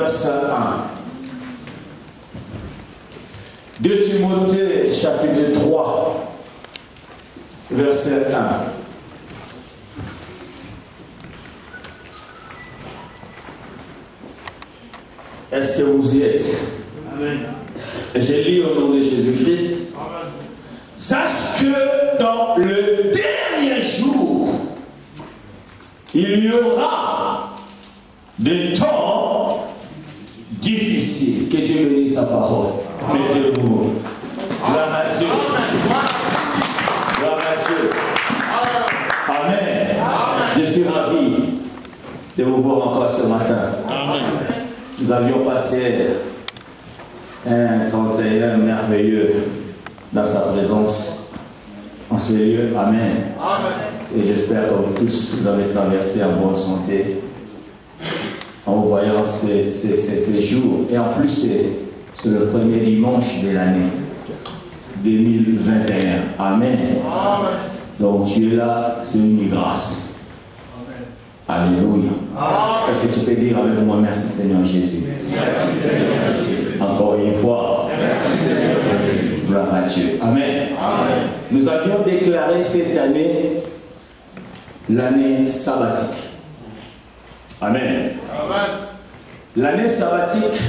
verset 1. 2 Timothée, chapitre 3, verset 1. Est-ce que vous y êtes? Amen. Je lis au nom de Jésus-Christ. Sache que dans le dernier jour, il y aura des temps difficiles. Que Dieu bénisse sa parole. Mettez-vous. Gloire à Dieu. Gloire à Dieu. Amen. Je suis ravi de vous voir encore ce matin. Amen. Nous avions passé un 31 merveilleux dans sa présence en ce lieu. Amen. Amen. Et j'espère que vous tous vous avez traversé en bonne santé en voyant ces jours. Et en plus, c'est le premier dimanche de l'année 2021. Amen. Amen. Donc tu es là, c'est une grâce. Alléluia. Est-ce que tu peux dire avec moi merci Seigneur Jésus? Merci. Encore une fois. Merci. Gloire à Dieu. Amen. Amen. Nous avions déclaré cette année l'année sabbatique. Amen. Amen. L'année sabbatique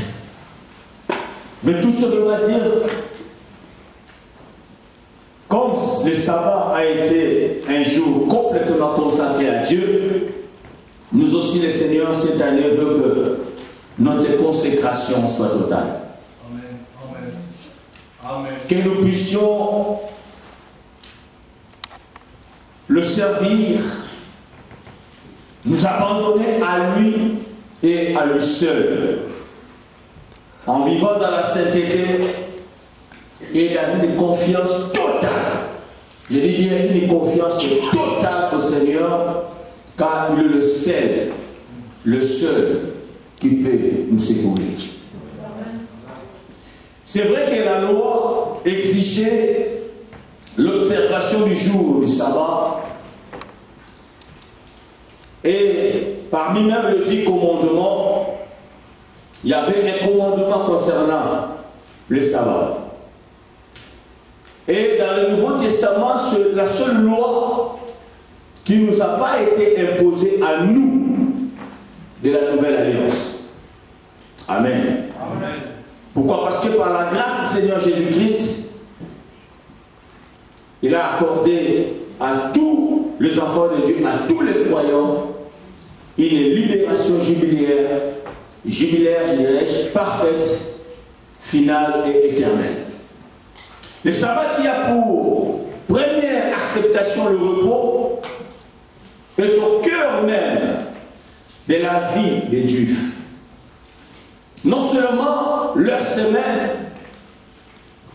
veut tout simplement dire, comme le sabbat a été un jour complètement consacré à Dieu, nous aussi, le Seigneur, cette année, veut que notre consécration soit totale. Amen. Amen. Amen. Que nous puissions le servir, nous abandonner à lui et à lui seul, en vivant dans la sainteté et dans une confiance totale. Je dis bien une confiance totale au Seigneur, car il est le seul qui peut nous secourir. C'est vrai que la loi exigeait l'observation du jour du sabbat, et parmi même les 10 commandements, il y avait un commandement concernant le sabbat. Et dans le Nouveau Testament, la seule loi qui ne nous a pas été imposée à nous de la Nouvelle Alliance. Amen. Amen. Pourquoi? Parce que par la grâce du Seigneur Jésus-Christ, il a accordé à tous les enfants de Dieu, à tous les croyants, une libération jubilaire, je dirais, parfaite, finale et éternelle. Le sabbat qui a pour première acceptation le repos est au cœur même de la vie des Juifs. Non seulement leur semaine,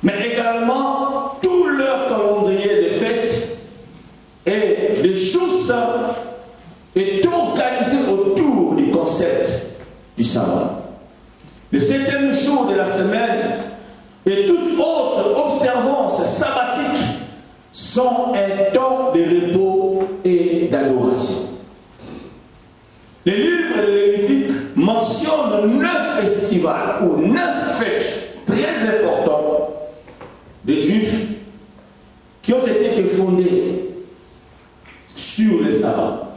mais également tout leur calendrier de fêtes et de jours saints est organisé autour du concept du sabbat. Le 7e jour de la semaine et toute autre observance sabbatique sont un temps de repos et d'adoration. Les livres de Lévitique mentionnent 9 festivals ou 9 fêtes très importantes des Juifs qui ont été fondés sur le sabbat,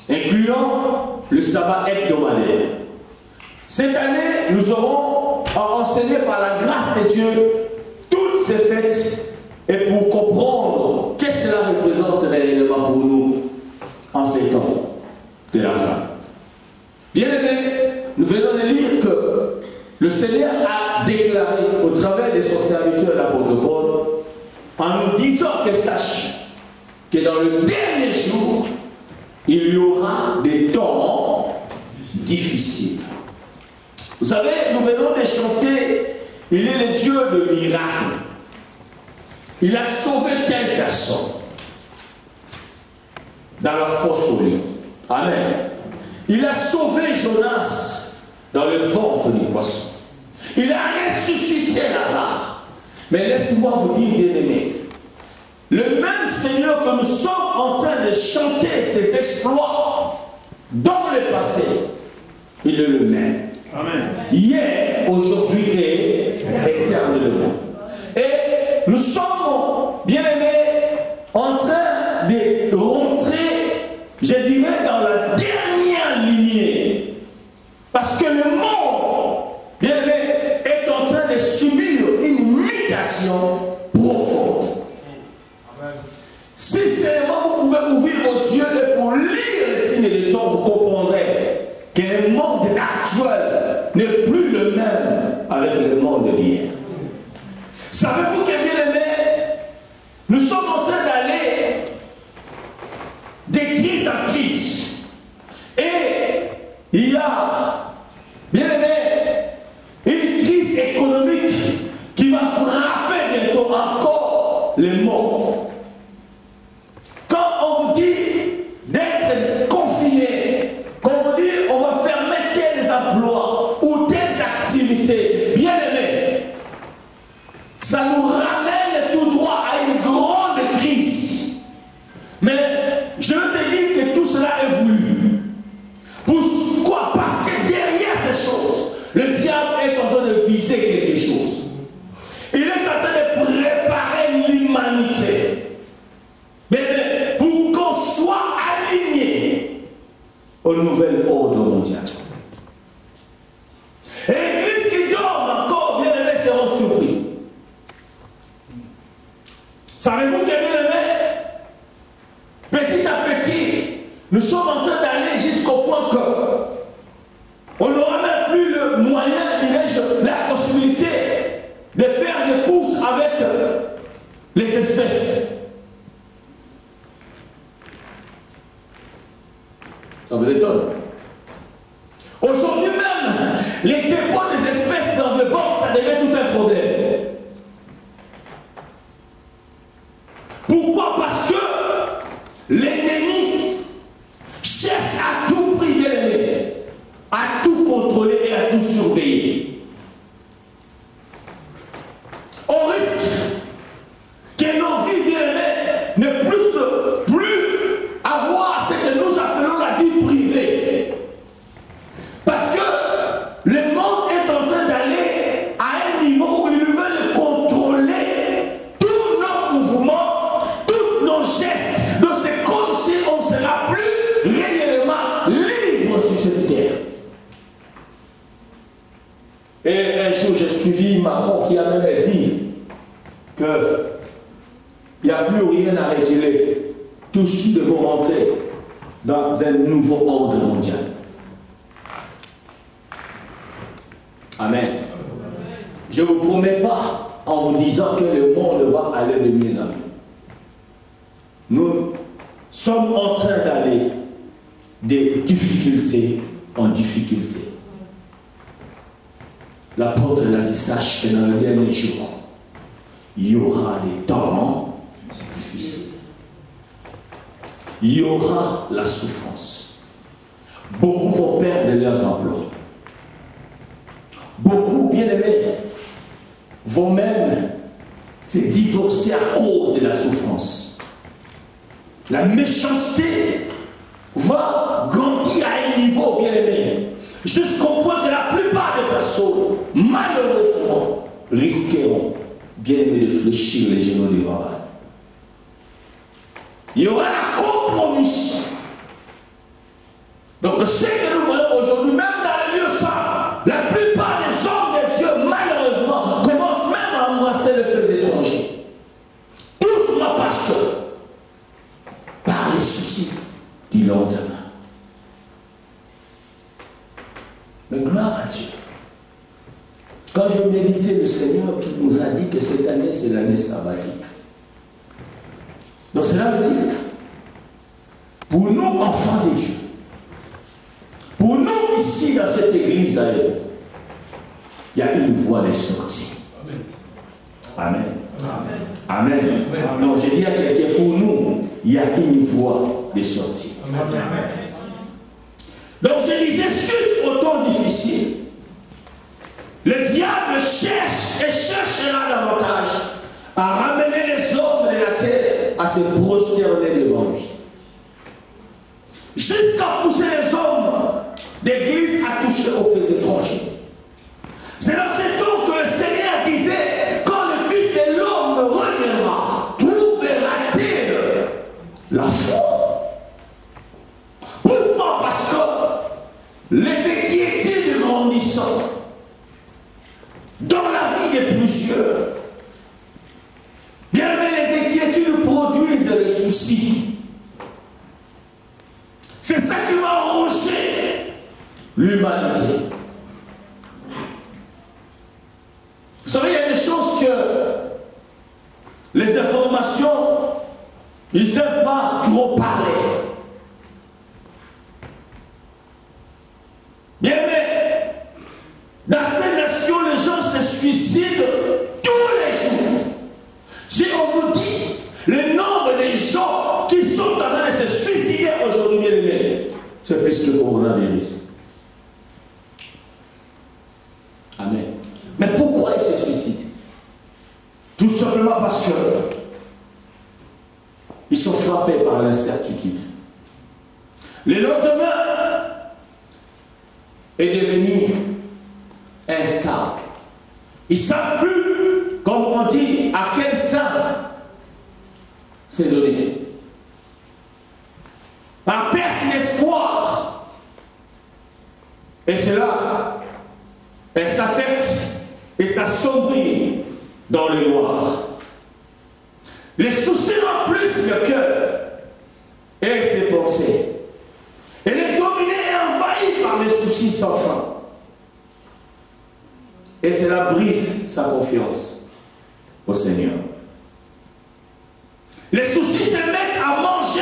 incluant le sabbat hebdomadaire. Cette année, nous aurons à enseigner par la grâce de Dieu toutes ces fêtes et pour comprendre qu'est-ce que cela représente réellement pour nous en ces temps de la fin. Bien-aimés, nous venons de lire que le Seigneur a déclaré au travers de son serviteur l'apôtre Paul, en nous disant que sache que dans le dernier jour, il y aura des temps difficiles. Vous savez, nous venons de chanter, il est le Dieu de miracles. Il a sauvé telle personne dans la fosse au lion. Amen. Il a sauvé Jonas dans le ventre du poisson. Il a ressuscité Lazare. Mais laissez-moi vous dire, bien-aimés, le même Seigneur que nous sommes en train de chanter ses exploits dans le passé, il est le même Hier, aujourd'hui et éternellement. Et nous sommes, bien aimés, en train de rentrer, je dirais, dans la dernière lignée. Parce que le monde, bien aimé, est en train de subir une mutation profonde. Si seulement vous pouvez ouvrir vos yeux et pour lire les signes des temps, vous comprendrez que le monde actuel n'est plus le même avec le monde d'hier. Savez-vous que, bien aimé, nous sommes en train d'aller de crise en crise. Et il y a, bien aimé, une crise économique qui va frapper bientôt encore le monde. Quand on vous dit d'être confiné, quand on vous dit on va fermer tels emplois ou telles activités, bien aimé, ça nous ramène tout droit à une grande crise. Mais je veux te dire que tout cela est voulu. Pourquoi? Parce que derrière ces choses, le diable est en train de viser quelque chose. Il est en train de préparer l'humanité. Mais pour qu'on soit aligné au nouvel ordre mondial. Et l'église qui dort encore, bien aimés, seront surpris. Savez-vous que, bien aimés, petit à petit, nous sommes en train d'aller jusqu'au point que on n'aura même plus le moyen, dirais-je, la possibilité de faire des courses avec les espèces. Ça vous étonne? Aujourd'hui même, les dépôts des espèces dans le banques, ça devient tout un problème. Pourquoi? Parce que l'ennemi cherche à tout prix, bien aimé, à tout contrôler et à tout surveiller. On risque que nos vies, bien aimées, ne plus avoir ce que nous appelons la vie privée. Parce que le monde est en train d'aller à un niveau où ils veulent contrôler tous nos mouvements, tous nos gestes. Donc c'est comme si on ne sera plus réellement libre sur cette terre. Et un jour j'ai suivi Macron qui a même dit qu'il n'y a plus rien à réguler. Tous nous devons rentrer dans un nouveau ordre mondial. Amen. Je ne vous promets pas en vous disant que le monde va aller de mieux en mieux. Nous sommes en train d'aller de difficulté en difficulté. L'apôtre l'a dit, sache que dans le dernier jour, il y aura des temps difficiles. Il y aura la souffrance. Beaucoup vont perdre leurs emplois. Beaucoup, bien aimés, vont même se divorcer à cause de la souffrance. La méchanceté va grandir à un niveau, bien aimé, jusqu'au point que la plupart des personnes, malheureusement, risqueront, bien aimé, de fléchir les genoux devant elle. Il y aura la compromission. Donc, ce que nous voyons aujourd'hui, même dans les lieux saints, la plupart des hommes de Dieu, malheureusement, commencent même à embrasser les faits étrangers. Tout cela parce que, par les soucis du lendemain. Mais gloire à Dieu. Quand je méditais le Seigneur qui nous a dit que cette année, c'est l'année sabbatique. Donc cela veut dire, pour nous, enfants de Dieu, pour nous ici dans cette église, il y a une voie de sortie. Amen. Amen. Amen. Amen. Donc je dis à quelqu'un, pour nous, il y a une voie de sortie. Amen. Donc je disais, suite au temps difficile, le diable cherche et cherchera davantage à ramener les hommes de la terre à se prosterner devant lui. Jusqu'à pousser les hommes d'église à touché aux faits étrangers. C'est dans ces temps que le Seigneur disait, quand le Fils de l'homme reviendra, trouvera-t-il la foi? Pourquoi? Parce que les inquiétudes grandissant dans la vie de plusieurs, bien aimé, les inquiétudes produisent les soucis. C'est ça qui va ronger l'humanité. Vous savez, il y a des choses que les informations, ils ne savent pas trop parler. Bien aimé, dans ces nations, les gens se suicident tous les jours. Si on vous dit le nombre de gens qui sont en train de se suicider aujourd'hui, bien aimé, c'est plus que le coronavirus. Amen. Mais pourquoi ils se suicident? Tout simplement parce que ils sont frappés par l'incertitude. Le lendemain est devenu instable. Ils ne savent plus, comme on dit, à quel sein c'est donné. Par perte d'espoir. Et c'est là, elle s'affecte et ça sombrit dans le noir. Les soucis remplissent le cœur et ses pensées. Elle est dominée et envahie par les soucis sans fin. Et cela brise sa confiance au Seigneur. Les soucis se mettent à manger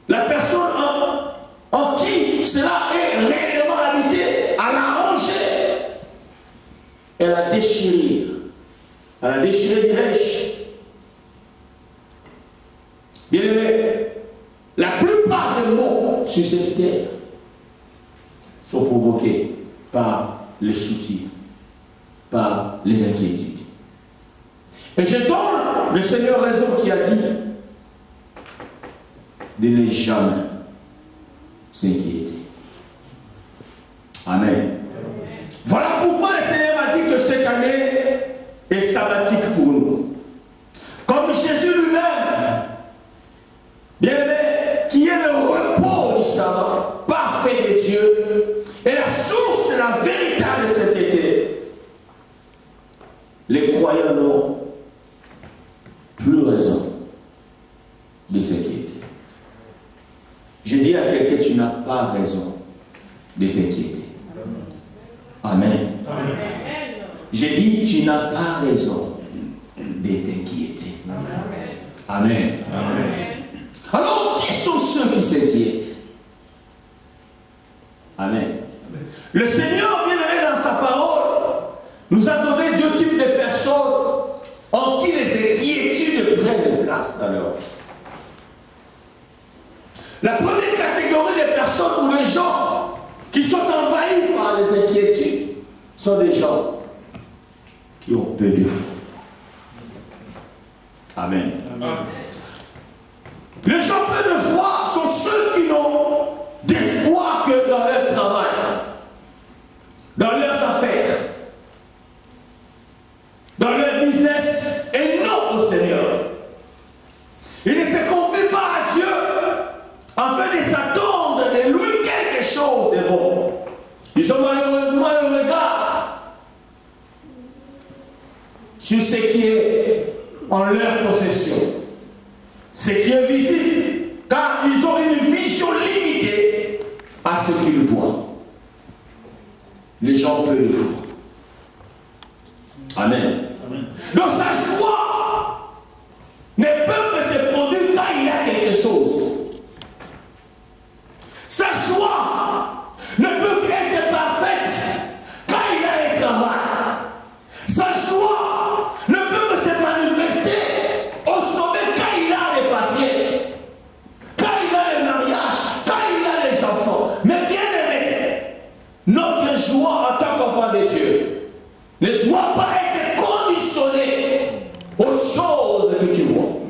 la personne en qui cela est réellement habité, à la ronger et à la déchirer. À la déchirer, dirais-je. Bien aimé, la plupart des maux sur cette terre sont provoqués par les soucis, par les inquiétudes. Et je donne le Seigneur raison qui a dit de ne jamais s'inquiéter. Amen. Voilà pourquoi le Seigneur m'a dit que cette année est sabbatique pour nous. Comme Jésus lui-même, bien aimé, qui est le repos du sabbat parfait de Dieu et la source de la véritable sainteté, les croyants n'ont plus raison de s'inquiéter. Je dis à quelqu'un, tu n'as pas raison de t'inquiéter. Amen. Amen. J'ai dit, tu n'as pas raison de t'inquiéter. Amen. Amen. Alors, qui sont ceux qui s'inquiètent? Amen. Le Seigneur, bien aimé dans sa parole, nous a donné deux types de personnes en qui les inquiétudes prennent place dans leur vie. La première catégorie de personnes ou les gens qui sont envahis par les inquiétudes sont des gens qui ont peu de foi. Amen. Amen. Les gens peu de foi sont ceux qui n'ont d'espoir que dans leur travail, dans leurs affaires, dans leur business et non au Seigneur. Ils ne se confient pas à Dieu afin de s'attendre de lui quelque chose de bon. Ils ont malheureusement le regard sur ce qui est en leur possession, ce qui est visible, car ils ont une vision limitée à ce qu'ils voient. Les gens peu de foi. Amen. Amen. Donc sa joie ne peut que se produire quand il a quelque chose. Sa joie ne peut qu'être parfaite quand il a un travail. Sa joie ne peut que se manifester au sommet quand il a les papiers, quand il a le mariage, quand il a les enfants. Mais bien aimé, notre joie en tant qu'enfant de Dieu ne doit pas être conditionnée aux choses que tu vois.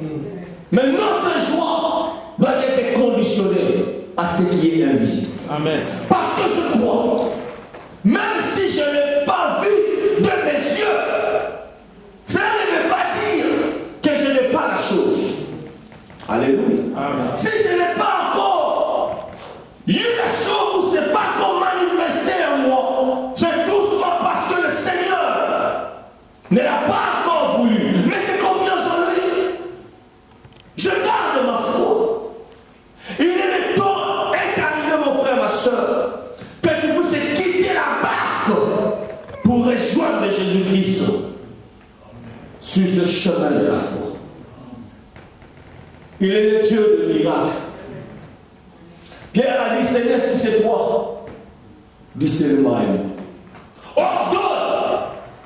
Mais notre joie doit être conditionnée à ce qui est invisible. Amen. Parce Parce que je crois, même si je n'ai pas vu de mes yeux, cela ne veut pas dire que je n'ai pas la chose. Alléluia. Amen. Si je n'ai pas encore eu la chose, ou ce n'est pas encore manifesté en moi, c'est tout simplement parce que le Seigneur ne l'a pas encore voulu. Mais j'ai confiance en lui. Je garde ma foi. Il est le temps est arrivé, mon frère, ma soeur, que tu puisses quitter la barque pour rejoindre Jésus-Christ sur ce chemin de la foi. Il est le Dieu de miracles. Pierre a dit, Seigneur, si c'est toi, dis seulement ordonne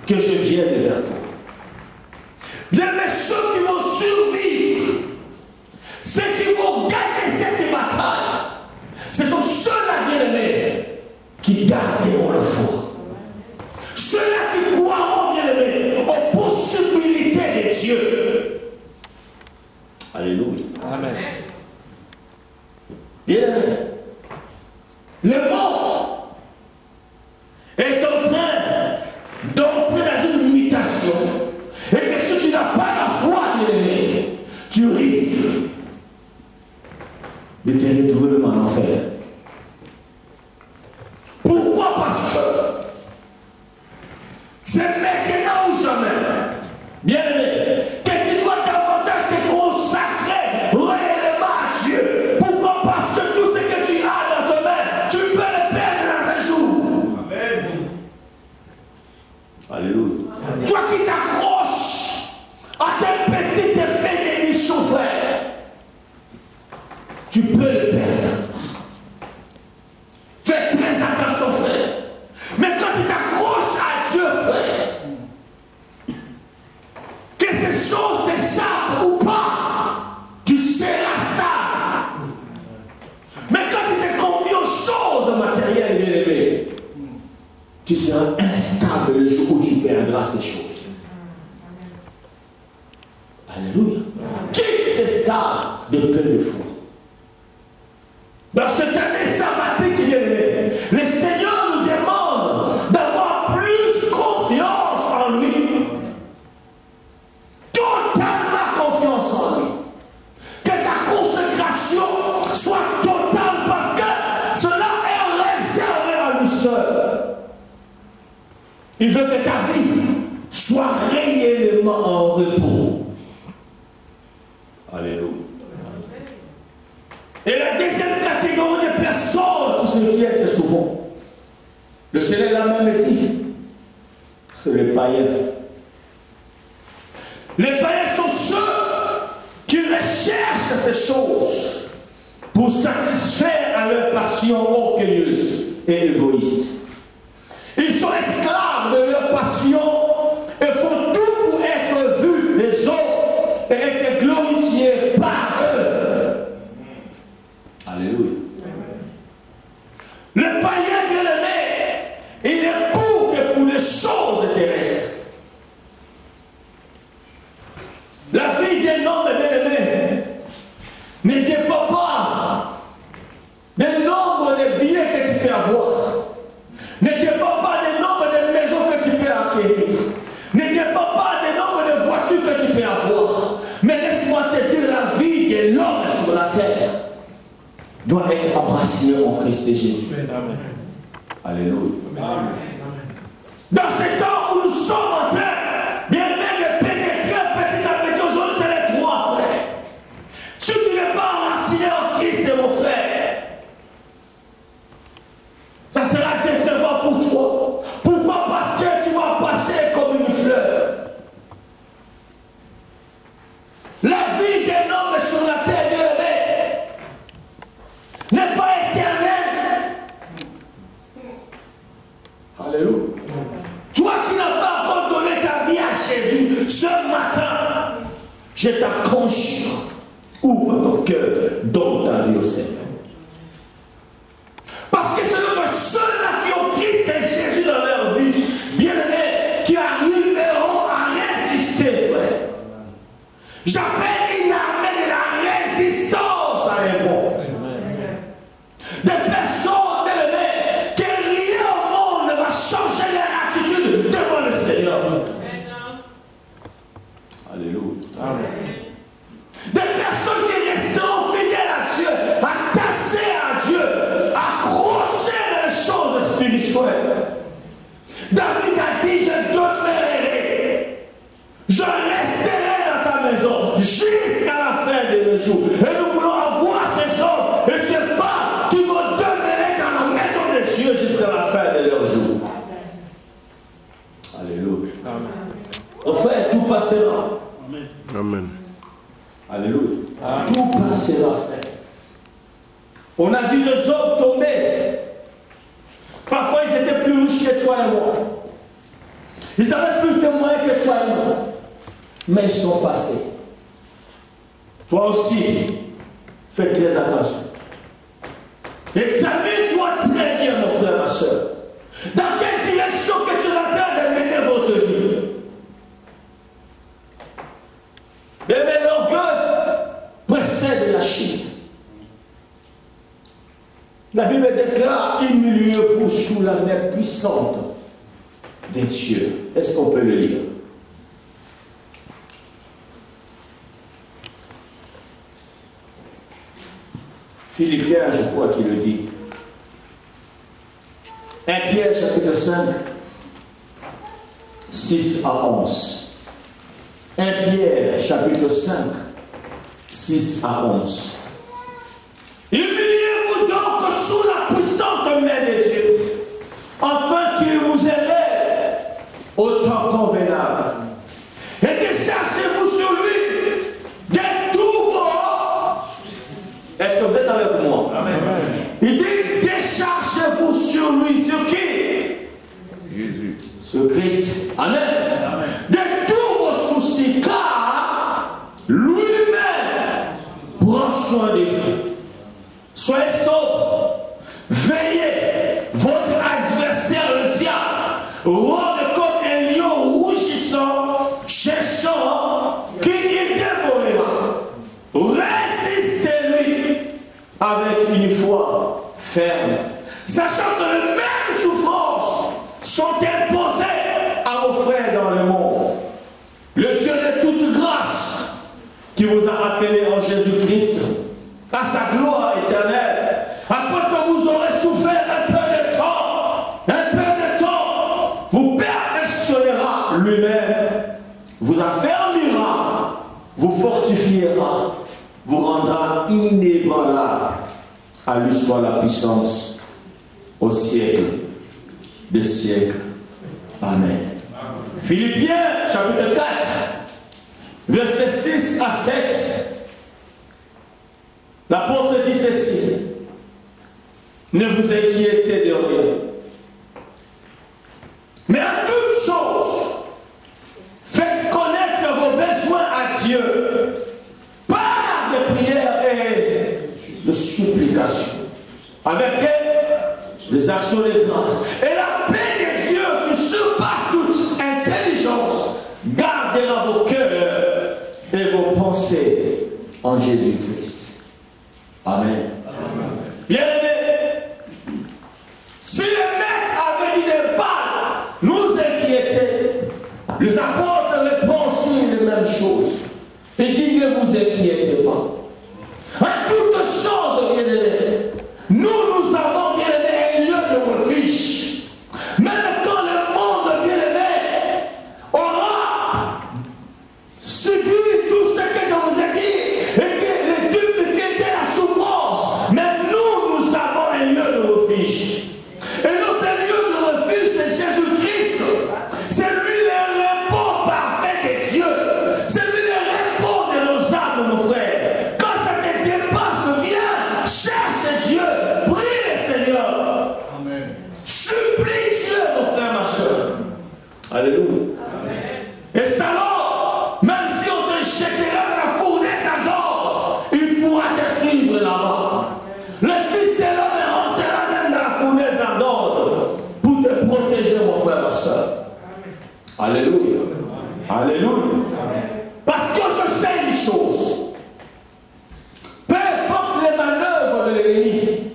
que je vienne vers toi. Bien, mais ceux qui vont survivre, ceux qui vont gagner cette bataille, ce sont ceux-là, bien-aimés, qui garderont la foi. Ceux-là qui croiront, bien-aimés, aux possibilités de Dieu. Alléluia. Amen. Bien-aimé, le monde est en train d'entrer dans une mutation. Et que si tu n'as pas la foi, bien-aimé, tu risques de te retrouver en enfer. Pourquoi? Parce que c'est maintenant ou jamais, bien-aimé, que tu dois davantage te consacrer réellement à Dieu. Pourquoi? Parce que tout ce que tu as dans tes mains, tu peux le perdre dans un jour. Amen. Alléluia. Amen. Toi qui t'accroches à tes petites bénédictions, frère, tu peux le perdre. Fais très attention, frère. Mais quand tu t'accroches à Dieu, frère, que ces choses t'échappent ou pas, tu seras stable. Mais quand tu te confies aux choses matérielles, bien-aimé, tu seras instable le jour où tu perdras ces choses. Alléluia. Qui est stable de peu de foi? Dans cette année sabbatique, bien-aimé, le Seigneur nous demande d'avoir plus confiance en lui. Totalement confiance en lui. Que ta consécration soit totale parce que cela est réservé à lui seul. Il veut que ta vie soit réellement en repos. Alléluia. Et la deuxième catégorie de personnes qui s'inquiètent souvent, le Seigneur l'a même dit, c'est les païens. Les païens sont ceux qui recherchent ces choses pour satisfaire à leurs passions orgueilleuses et égoïstes. Ils sont esclaves de leurs passions et font tout pour être vus des autres et être glorifiés par eux. Alléluia. Le païen, bien-aimé, il est pour que pour les choses terrestres. La vie d'un homme, bien-aimé, ne dépend pas du nombre de billets que tu peux avoir. Ne dépend pas du nombre de maisons que tu peux acquérir. Ne dépend pas du nombre de voitures que tu peux avoir. Mais laisse-moi te dire, la vie de l'homme sur la terre doit être enracinée en Christ Jésus. Amen. Alléluia. Amen. Dans ce temps où nous sommes en train, bien aimé, de pénétrer petit à petit, aujourd'hui c'est les trois, frères. Si tu n'es pas enraciné en Christ, mon frère, ça sera décevant pour toi. Pourquoi? Parce que tu vas passer comme une fleur. La vie d'un homme sur la terre, bien aimé, n'est pas éternelle. Alléluia. Toi qui n'as pas encore donné ta vie à Jésus, ce matin, je t'accroche. Ouvre ton cœur, donne ta vie au Seigneur. Parce que c'est que ceux-là qui ont Christ et Jésus dans leur vie, bien-aimés, qui arriveront à résister, frère. J'appelle une armée de la résistance à l'héros. Des personnes, bien-aimées, le jour. Et nous voulons avoir ces hommes et ces femmes qui vont demeurer dans la maison de Dieu jusqu'à la fin de leur jour. Alléluia. Mon frère, tout passera. Amen. Alléluia. Tout passera, frère. On a vu les hommes tomber. Parfois, ils étaient plus riches que toi et moi. Ils avaient plus de moyens que toi et moi. Mais ils sont passés. Toi aussi, fais très attention. Examine-toi très bien, mon frère, ma soeur. Dans quelle direction que tu es en train de mener votre vie? Mais l'orgueil précède la chute. La Bible déclare: humiliez-vous sous la main puissante de Dieu. Est-ce qu'on peut le lire? Philippiens, je crois qu'il le dit. 1 Pierre chapitre 5, 6 à 11. 1 Pierre chapitre 5, 6 à 11. Humiliez-vous donc sous la puissante main de Dieu, afin qu'il vous élève au temps convenable. Et déchargez-vous sur lui de tous vos... Est-ce que vous êtes avec moi? Amen. Il dit: déchargez-vous sur lui. Sur qui? Jésus. Sur Christ. Amen. Amen. De tous vos soucis, car lui-même prend soin de vous. Soyez sobres, veillez. Votre adversaire, le diable, rôde comme un lion rougissant, cherchant qui il dévorera. Résistez-lui avec une foi ferme, sachant que les mêmes souffrances sont imposées à vos frères dans le monde. Le Dieu de toute grâce, qui vous a appelé en Jésus-Christ à sa gloire éternelle, après que vous aurez souffert un peu de temps, vous perfectionnera lui-même, vous affermira, vous fortifiera, vous rendra inébranlable. À lui soit la puissance au siècle des siècles. Amen. Philippiens chapitre 4, versets 6 à 7. L'apôtre dit ceci: ne vous inquiétez de rien, mais en toutes choses, faites connaître vos besoins à Dieu par des prières et de supplications, avec des actions de grâce. Et la paix de Dieu qui surpasse toute intelligence gardera vos cœurs et vos pensées en Jésus-Christ. Amen. Bien-aimés, si les maîtres avaient dit de pas nous inquiéter, les apôtres répondent les mêmes choses. Et dit: ne vous inquiétez pas. En toutes choses, bien-aimés, nous avons, bien-aimés, un lieu de refuge. Même quand le monde, bien-aimé, aura subi tout ce que je vous ai dit, et que les difficultés, la souffrance, mais nous avons un lieu de refuge. Et notre lieu de refuge, c'est Jésus-Christ. C'est lui le repos parfait de Dieu. C'est lui le repos de nos âmes, mon frère. Quand ça te dépasse, viens, cherche Dieu, prie le Seigneur. Amen. Supplie Dieu, mon frère, ma soeur. Alléluia. Amen. Et c'est alors, même si on te jettera dans la fournaise ardente, il pourra te suivre là-bas. Le Fils de l'homme rentrera même dans la fournaise ardente pour te protéger, mon frère, ma soeur. Alléluia. Alléluia. Parce que je sais une chose. Peu importe les manœuvres de l'ennemi,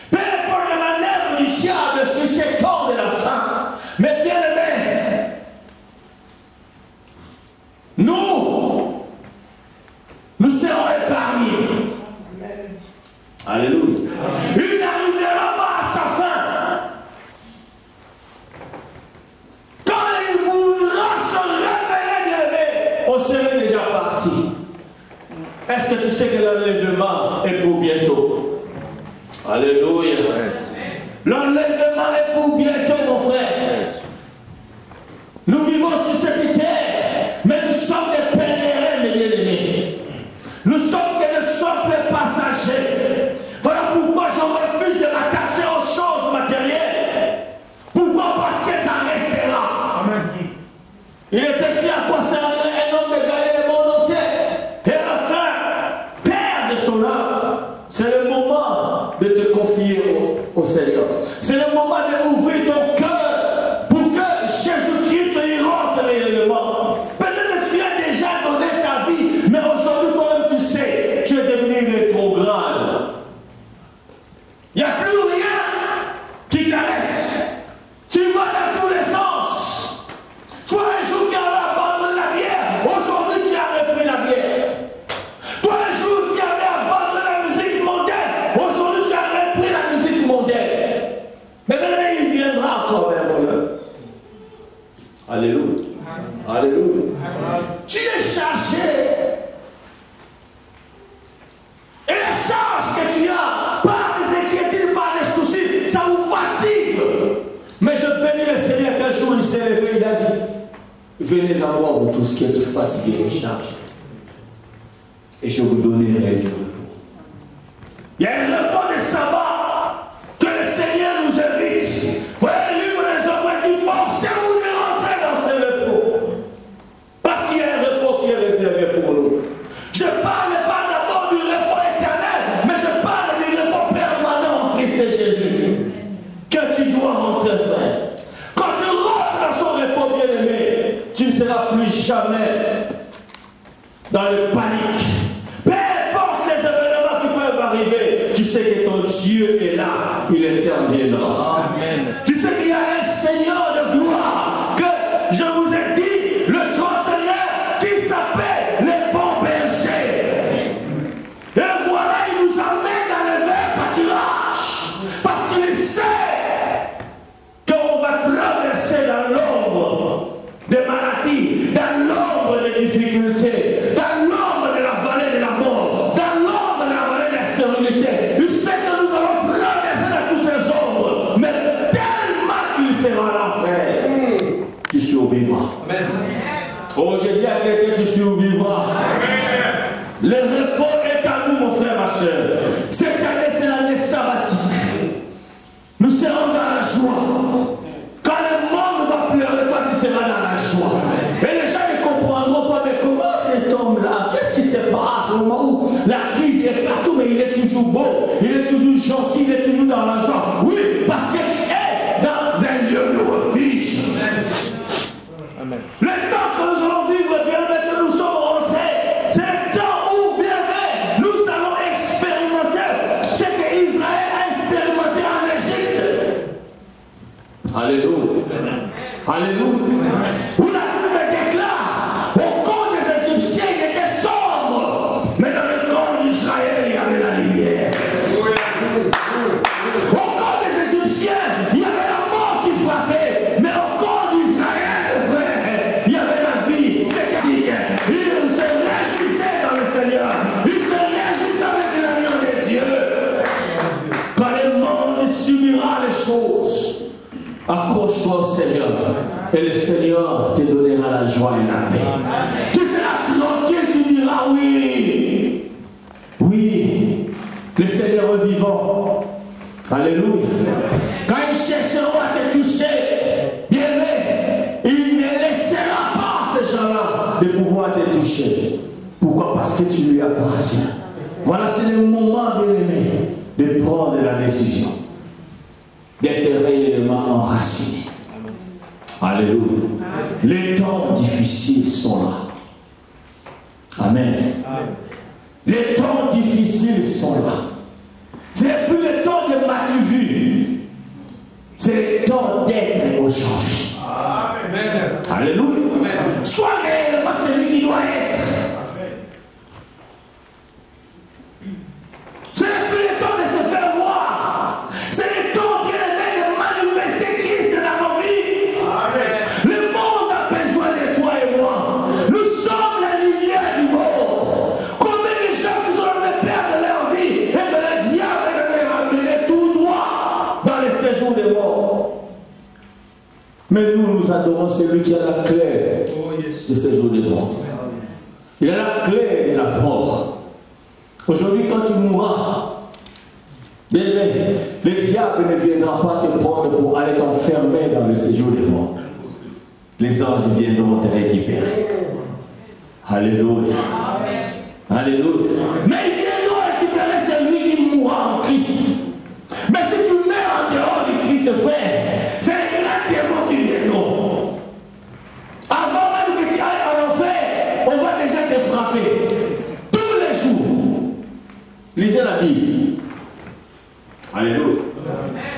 peu importe les manœuvres du diable sur ces temps de la fin, mais bien aimé, nous serons épargnés. Alléluia. Il n'arrivera pas à sa fin. Quand il voudra se révéler, bien aimé, on serait déjà parti. Est-ce que tu sais que l'enlèvement est pour bientôt? Alléluia. L'enlèvement est pour bientôt, mon frère. Nous vivons sur cette terre, mais nous sommes des pèlerins, mes bien-aimés. Nous sommes que de simples passagers. Voilà pourquoi je refuse de m'attacher aux choses matérielles. Pourquoi? Parce que ça restera. Amen. Il est écrit à quoi servirait un homme de gagner le monde entier et à la fin perdre son âme. C'est le moment de te confier au Seigneur. C'est le moment d'ouvrir ton cœur pour que Jésus-Christ y rentre réellement. Peut-être que tu as déjà donné ta vie, mais aujourd'hui toi-même tu sais, tu es devenu rétrograde. Il n'y a plus rien qui t'arrête. Tu vas dans tous les sens. Toi, un jour qui avais abandonné la bière, aujourd'hui tu as repris la bière. Toi, un jour qui avais abandonné la musique mondaine, aujourd'hui tu as repris la musique mondaine. Mais maintenant il viendra encore un voleur. Alléluia. Alléluia. Tu es chargé. Et la charge que tu as, par des inquiétudes, par des soucis, ça vous fatigue. Mais je bénis le Seigneur qu'un jour il s'est levé, il a dit, venez à moi vous tous qui êtes fatigués et chargés, et je vous donnerai du repos. Il y a un repos de sabbat que le Seigneur nous invite. Voyez le livre des hommes dit, forcez-vous de rentrer dans ce repos. Parce qu'il y a un repos qui est réservé pour nous. Je parle pas d'abord du repos éternel, mais je parle du repos permanent en Christ Jésus. Que tu dois rentrer, frère. Quand tu rentres dans son repos bien-aimé, tu ne seras plus jamais dans le panique. Peu importe les événements qui peuvent arriver, tu sais que ton Dieu est là, il interviendra. Amen. Tu sais qu'il y a un Seigneur de gloire que je vous ai dit, le 31, qui s'appelle les bons bergers. Et voilà, il nous amène dans le vert pâturage. Parce qu'il sait qu'on va traverser dans l'ombre des maladies, dans l'ombre des difficultés, dans l'ombre de la vallée de la mort, dans l'ombre de la vallée de la stérilité. Il sait que nous allons traverser dans toutes ces ombres, mais tellement qu'il sera là, frère, tu survivras. Amen. Oh, j'ai dit à quelqu'un, tu survivras. Amen. Le repos est à nous, mon frère, ma soeur. Cette année, c'est l'année sabbatique. Nous serons dans la joie. Quand le monde va pleurer, toi, tu seras dans la joie. Et les gens ne comprendront pas, mais comment cet homme-là, qu'est-ce qui se passe au moment où la crise est partout, mais il est toujours beau, il est toujours gentil, il est toujours dans la joie. Oui, parce que tu es dans un lieu de refuge. Amen. Le temps que nous allons vivre, bien que nous sommes rentrés, c'est le temps où, bien nous allons expérimenter ce que Israël a expérimenté en Égypte. Alléluia. Alléluia. Où la Bible déclare, au camp des Égyptiens, il était sombre, mais dans le camp d'Israël, il y avait la lumière. Au camp des Égyptiens, il y avait la mort qui frappait, mais au camp d'Israël, frère, il y avait la vie. C'est qu'il se réjouissait dans le Seigneur. Il se réjouissait avec l'agneau de Dieu. Quand le monde subira les choses, accroche-toi au Seigneur et le Seigneur te donnera la joie et la paix. Tu seras tranquille, tu diras oui. Oui, le Seigneur est vivant. Alléluia. Quand ils chercheront à te toucher, bien aimé, il ne laissera pas ces gens-là de pouvoir te toucher. Pourquoi? Parce que tu lui appartiens. Voilà, c'est le moment, bien aimé, de prendre la décision d'être réellement enraciné. Alléluia. Les temps difficiles sont là. Amen. Les temps difficiles sont là. Ce n'est plus le temps de m'as-tu vu. C'est le temps d'être aujourd'hui. Amen. Alléluia. Amen. Sois réellement celui qui doit être. Ce n'est plus le temps de se faire voir. C'est le temps, bien aimé, de manifester Christ dans nos vies. Amen. Le monde a besoin de toi et moi. Nous sommes la lumière du monde. Combien de gens nous adorons celui qui a la clé de ces jours de mort. Il a la clé de la mort. Aujourd'hui, quand tu mourras, le diable ne viendra pas te prendre pour aller t'enfermer dans le séjour des morts. Les anges viendront te récupérer. Alléluia. Alléluia. Mais ils viendront récupérer celui qui mourra en Christ. Mais si tu meurs en dehors du Christ, frère, c'est les grands démons qui viendront. Avant même que tu ailles en enfer, on va déjà te frapper. Tous les jours. Lisez la Bible. Alléluia.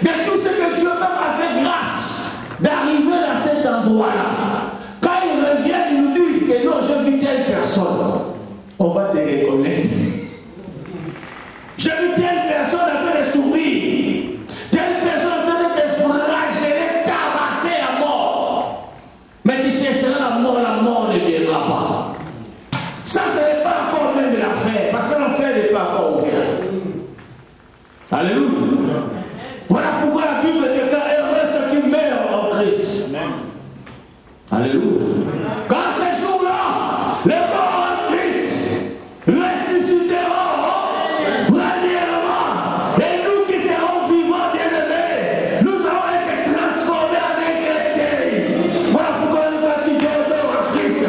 De tout ce que Dieu même a fait grâce d'arriver à cet endroit-là. Quand ils reviennent, ils nous disent que non, j'ai vu telle personne. On va te reconnaître. J'ai vu telle personne en train de souffrir. Telle personne en train de te flageller, tabasser à mort. Mais tu chercheras la mort ne viendra pas. Ça, ce n'est pas encore même de l'enfer, parce que l'enfer n'est pas encore ouvert. Alléluia. Voilà pourquoi la Bible déclare heureux ceux qui meurent en Christ. Alléluia. Quand ces jours-là, les morts en Christ ressusciteront premièrement. Et nous qui serons vivants, bien-aimés, nous allons être transformés avec les. Voilà pourquoi quand tu dors en Christ,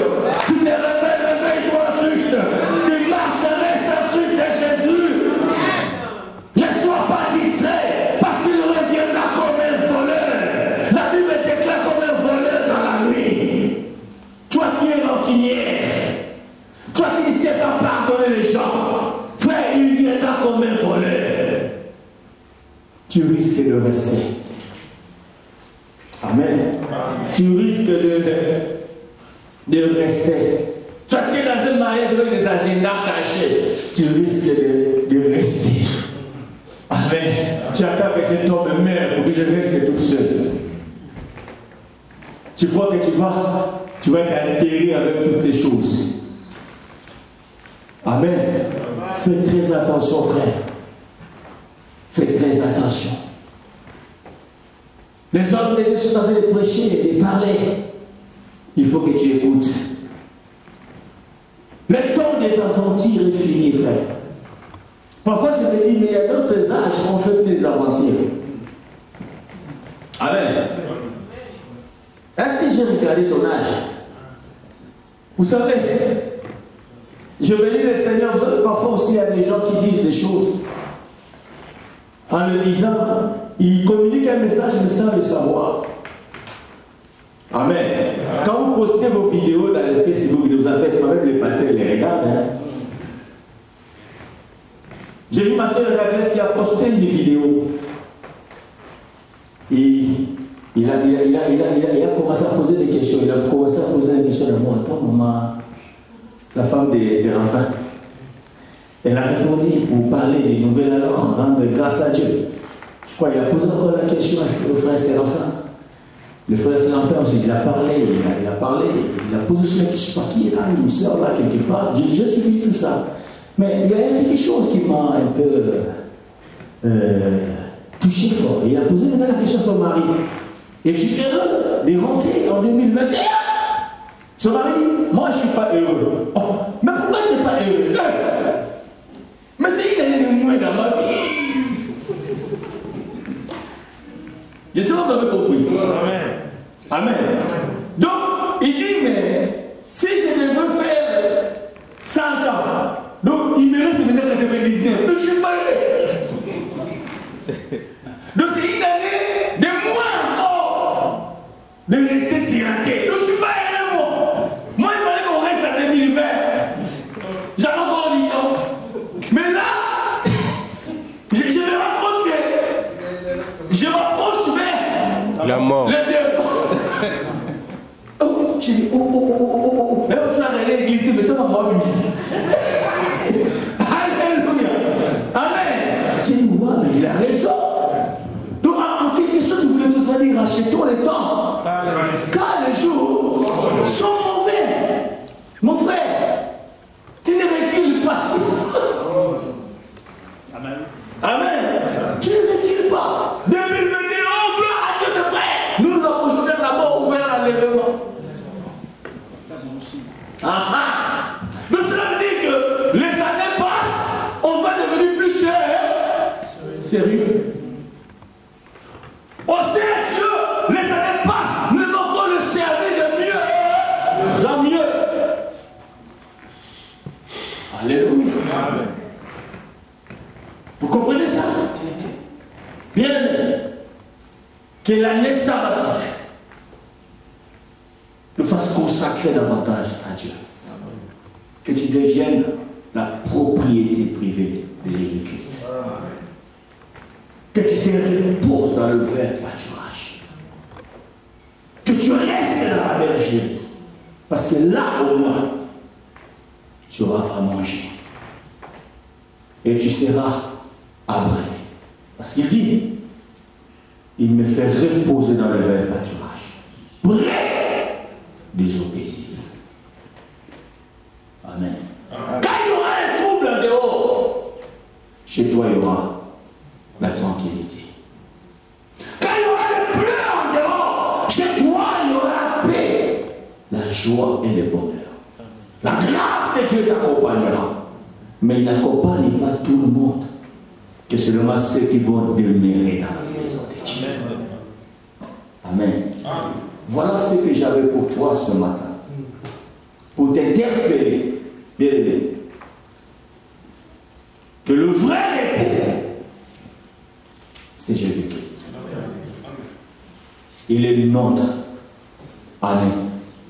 tu te réveilles-toi en Christ. Tu marcherais sans Christ et Jésus. Ne sois pas distrait, parce qu'il reviendra comme un voleur. La Bible déclare comme un voleur dans la nuit. Toi qui es rancunière, toi qui ne sais pas pardonner les gens, frère, il viendra comme un voleur. Tu risques de rester. Amen. Tu risques de rester. Toi qui es dans un mariage avec des agendas cachés, tu risques de rester. Amen. Tu attends que cet homme meure pour que je reste toute seule. Tu crois que tu vas être enterré avec toutes ces choses. Amen. Fais très attention, frère. Fais très attention. Les hommes de Dieu sont en train de prêcher et de parler. Il faut que tu écoutes. Le temps des aventures est fini, frère. Parfois je me dis, mais il y a d'autres âges qu'on fait des aventures. Amen. Est-ce que j'ai regardé ton âge? Vous savez, je bénis le Seigneur. Vous savez, parfois aussi il y a des gens qui disent des choses. En le disant, ils communiquent un message mais sans le savoir. Amen. Quand vous postez vos vidéos dans les Facebook, vous avez même les pasteurs les regardent. Hein? J'ai vu ma soeur Raclès qui a posté une vidéo. Et il a commencé à poser des questions. Il a commencé à poser des questions à moi. Attends, maman, la femme de Séraphin. Elle a répondu pour parler des nouvelles langues, rendre grâce à Dieu. Je crois qu'il a posé encore la question au frère Séraphin. Le frère Séraphin aussi, il a parlé, il a posé sur la question, qui est là, une soeur là quelque part. J'ai suivi tout ça. Mais il y a quelque chose qui m'a un peu touché fort. Il a posé maintenant la question à son mari. Es-tu heureux de rentrer en 2021? Son mari dit, moi je ne suis pas heureux. Oh, mais pourquoi tu n'es pas heureux? Mais c'est une année de moins dans ma vie. Je sais pas si vous avez compris. Amen. Amen. Donc, il dit, mais si je devais faire 100 ans, donc il me reste peut-être 99. Donc je suis pas heureux. Donc c'est une année de moins encore de rester siraqué. Donc je suis pas heureux, moi. Moi, il fallait qu'on reste à 2020. J'avais encore du temps. Mais là, je me rends compte que je m'approche vers la mort. Le départ. Oh, j'ai dit, oh. Mais on a regardé l'église, mais toi, maman, ici. Alléluia. Amen. J'ai dit, ouais, mais il a raison. Donc, en quelque sorte, il voulait tout dire, rachetons le temps. Car les jours sont mauvais. Mon frère, tu ne recules pas. Amen. Amen. Tu ne recules pas. 2021, gloire à Dieu, mes frères. Nous nous approchons d'être d'abord ouverts à l'évêque. Donc cela veut dire que les années passent, on va devenir plus sérieux. Au sérieux, les années passent, nous devons encore le servir de mieux en mieux. Alléluia. Amen. Vous comprenez ça? Bien aimé, que l'année sabbatique te fasse consacrer davantage à Dieu. Que tu deviennes la propriété privée de Jésus-Christ. Que tu te reposes dans le vrai pâturage. Que tu restes dans la bergerie. Parce que là, au moins, tu auras à manger. Et tu seras abreuvé. Parce qu'il dit, il me fait reposer dans le vert pâturage, près des eaux paisibles. Amen. Quand il y aura un trouble en dehors, chez toi il y aura la tranquillité. Quand il y aura le pleurs en dehors, chez toi il y aura la paix, la joie et le bonheur. La grâce de Dieu t'accompagnera. Mais il n'accompagne pas tout le monde, que seulement ceux qui vont demeurer dans la maison de Dieu. Amen. Amen. Voilà ce que j'avais pour toi ce matin. Pour t'interpeller, bien aimé, que le vrai repos, c'est Jésus-Christ. Il est notre année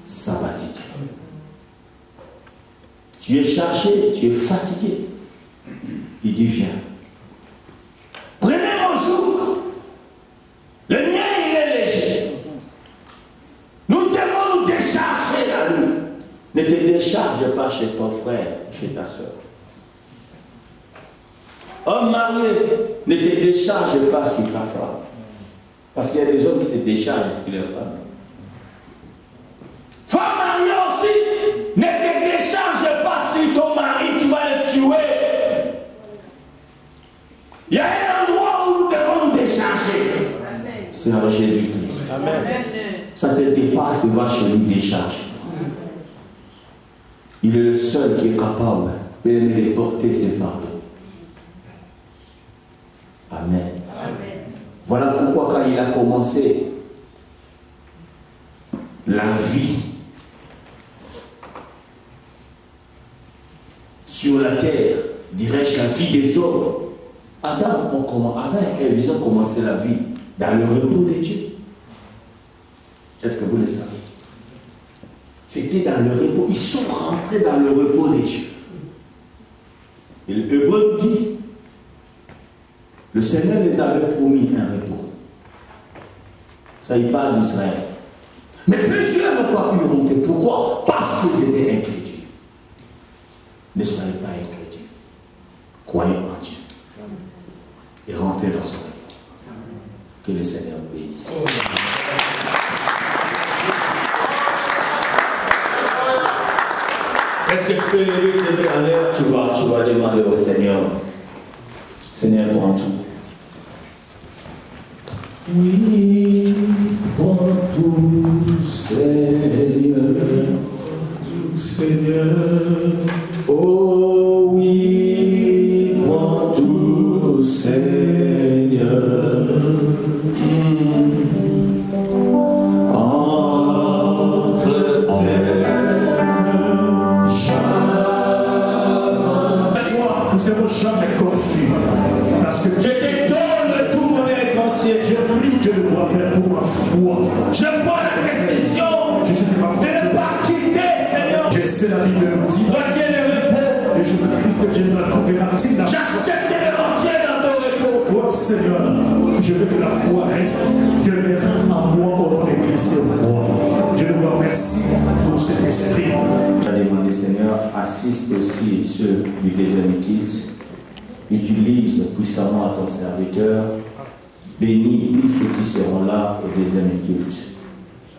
sabbatique. Tu es chargé, tu es fatigué. Il dit viens. Prenez mon jour. Le mien, il est léger. Nous devons nous décharger à lui. Ne te décharge pas chez ton frère, chez ta soeur. Homme marié, ne te décharge pas sur ta femme. Parce qu'il y a des hommes qui se déchargent sur leur femme. Femme mariée aussi, ne te décharge pas sur ton mari, tu vas le tuer. Il y a un endroit où nous devons nous décharger. C'est en Jésus-Christ. Ça te dépasse et va chez lui décharger. Il est le seul qui est capable de porter ses fardeaux. Amen. Amen. Voilà pourquoi quand il a commencé la vie sur la terre, dirais-je la vie des hommes, Adam et Ève, ils ont commencé la vie dans le repos de Dieu. Est-ce que vous le savez? C'était dans le repos. Ils sont rentrés dans le repos de Dieu. Et le Hébreu nous dit, le Seigneur les avait promis un repos. Ça, il parle d'Israël. Mais plusieurs n'ont pas pu remonter. Pourquoi? Parce qu'ils étaient incrédules. Ne soyez pas incrédules. Croyez en Dieu. Et rentrez dans son repos. Que le Seigneur vous bénisse. Est-ce que tu peux lever tes mains en l'air? Tu vas demander au Seigneur. Seigneur, prends tout. Oui, prends tout, Seigneur. Seigneur. Oh oui, prends tout, Seigneur. Nous serons jamais confus. Parce que je te donne tout mon être entier. Je prie Dieu de moi, Père, pour ma foi. Je prends la décision de ne pas quitter, Seigneur. Je sais la Bible nous dit. Toi qui es le repos. Et Jésus-Christ viendra trouver la tine. J'accepte de rentrer dans ton repos. Oh Seigneur, je veux que la foi reste demeure en moi au nom de Christ et roi. Je te remercie pour cet esprit. Je vais demander, Seigneur, assiste aussi ceux du deuxième culte. Utilise puissamment à ton serviteur. Bénis tous ceux qui seront là au deuxième culte.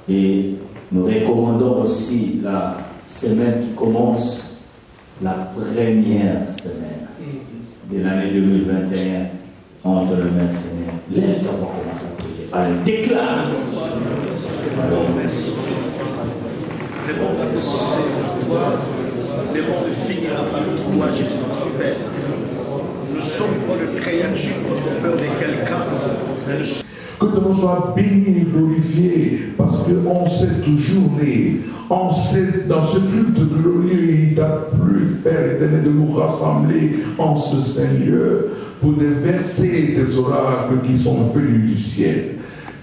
Et nous recommandons aussi la semaine qui commence, la première semaine de l'année 2021 entre les mains du Seigneur. Lève-toi pour commencer à prier. Allez, déclare. Alors, merci. Le monde va commencer par toi. Le monde finira par toi, Jésus, Père. Nous ne sommes pas de créatures pour peur de quelqu'un. Que ton nom soit béni et glorifié, parce qu'en cette journée, dans ce culte glorieux, il t'a plu, Père éternel, de nous rassembler en ce saint lieu pour déverser des oracles qui sont venus du ciel.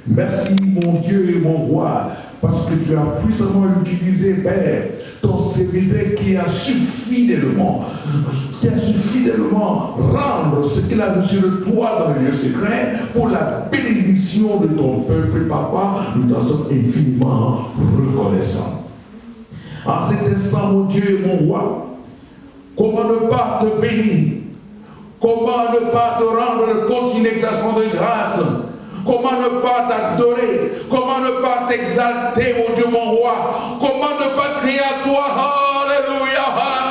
Merci mon Dieu et mon roi, parce que tu as puissamment utilisé, Père, ton serviteur qui a su fidèlement rendre ce qu'il a reçu de toi dans le lieu secret pour la bénédiction de ton peuple, Papa. Nous t'en sommes infiniment reconnaissants. En cet instant, mon Dieu et mon roi, comment ne pas te bénir? Comment ne pas te rendre le compte inexhaustion de grâce? Comment ne pas t'adorer? Comment ne pas t'exalter, mon Dieu, mon roi? Comment ne pas crier à toi, Alléluia,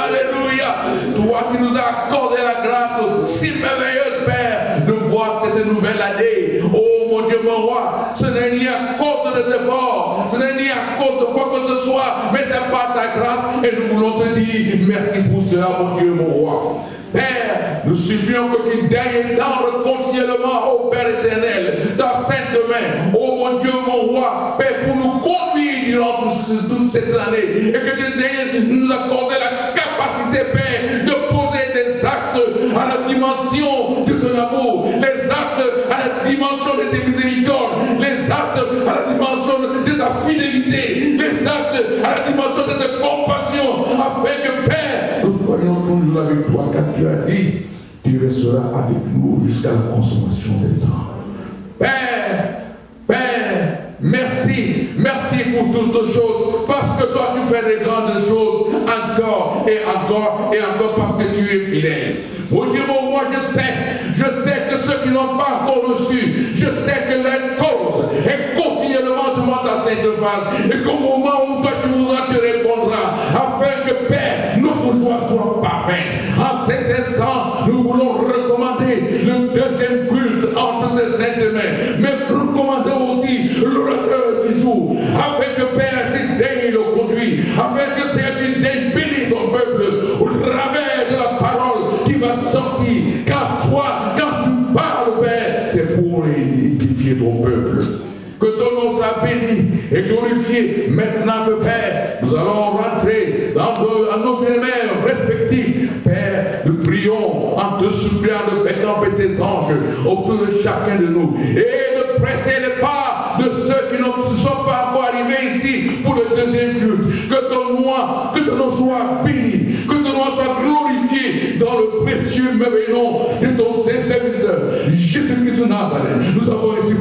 Alléluia? Toi qui nous as accordé la grâce si merveilleuse, Père, de voir cette nouvelle année. Oh, mon Dieu, mon roi, ce n'est ni à cause de tes efforts, ce n'est ni à cause de quoi que ce soit, mais c'est par ta grâce, et nous voulons te dire merci pour cela, mon Dieu, mon roi. Père, nous supplions que tu daignes étendre continuellement, ô Père éternel, ta sainte main, ô mon Dieu, mon roi, Père, pour nous conduire durant toute cette année, et que tu daignes nous accorder la capacité, Père, de poser des actes à la dimension de ton amour, les actes à la dimension de tes miséricordes, les actes à la dimension de ta fidélité, les actes à la dimension de ta compassion, afin que, Père, nous soyons toujours avec toi, car tu as dit, tu resteras avec nous jusqu'à la consommation des temps. Père, merci pour toutes choses, parce que toi tu fais des grandes choses encore et encore et encore, parce que tu es fidèle. Mon Dieu, mon roi, je sais que ceux qui n'ont pas encore reçu, je sais que leur cause est continuellement devant ta sainte face, et qu'au moment où toi tu voudras te répondras, afin que, Père, notre joie soit parfaite. En cet instant, nous voulons recommander le deuxième culte entre tes saintes mains, mais recommandons aussi l'orateur du jour, afin que, Père, tu daignes le conduire, afin que, Seigneur, tu daignes bénir ton peuple au travers de la parole qui va sortir. Car toi, quand tu parles, Père, c'est pour édifier ton peuple. Que ton nom soit béni et glorifié. Maintenant que, Père, nous allons rentrer dans nos demeures respectives. Père, nous prions en te suppliant de faire camper tes anges autour de chacun de nous et de presser les pas de ceux qui ne sont pas encore arrivés ici pour le deuxième culte. Que ton nom soit béni, que ton nom soit glorifié dans le précieux merveilleux nom de ton saint serviteur, Jésus-Christ de Nazareth. Nous avons ainsi